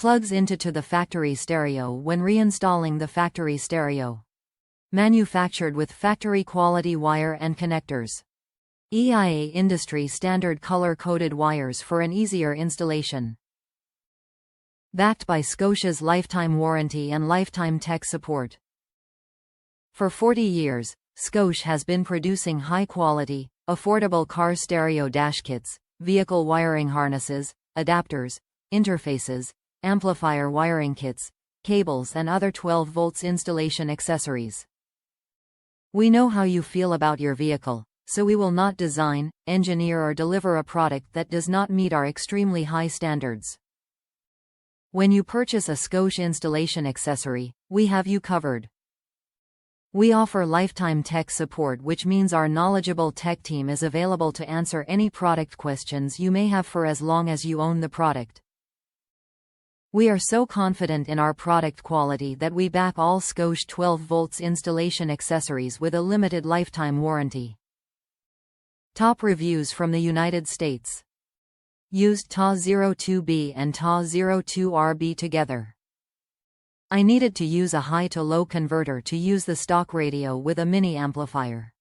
Plugs into the factory stereo when reinstalling the factory stereo. Manufactured with factory-quality wire and connectors. EIA industry standard color-coded wires for an easier installation. Backed by Scosche's lifetime warranty and lifetime tech support. For 40 years, Scosche has been producing high-quality, affordable car stereo dash kits, vehicle wiring harnesses, adapters, interfaces, amplifier wiring kits, cables and other 12 volts installation accessories. We know how you feel about your vehicle, so we will not design, engineer or deliver a product that does not meet our extremely high standards. When you purchase a Scosche installation accessory, we have you covered. We offer lifetime tech support, which means our knowledgeable tech team is available to answer any product questions you may have for as long as you own the product. We are so confident in our product quality that we back all Scosche 12 volts installation accessories with a limited lifetime warranty. Top reviews from the United States. Used TA02RB and TA02RB together. I needed to use a high-to-low converter to use the stock radio with a mini amplifier.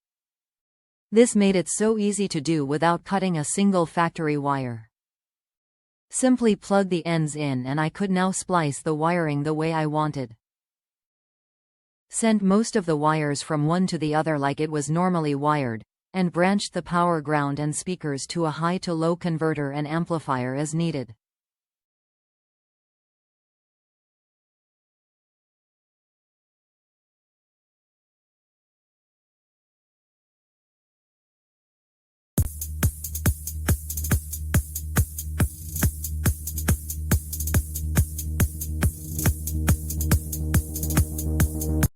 This made it so easy to do without cutting a single factory wire. Simply plug the ends in and I could now splice the wiring the way I wanted. Sent most of the wires from one to the other like it was normally wired, and branched the power ground and speakers to a high-to-low converter and amplifier as needed.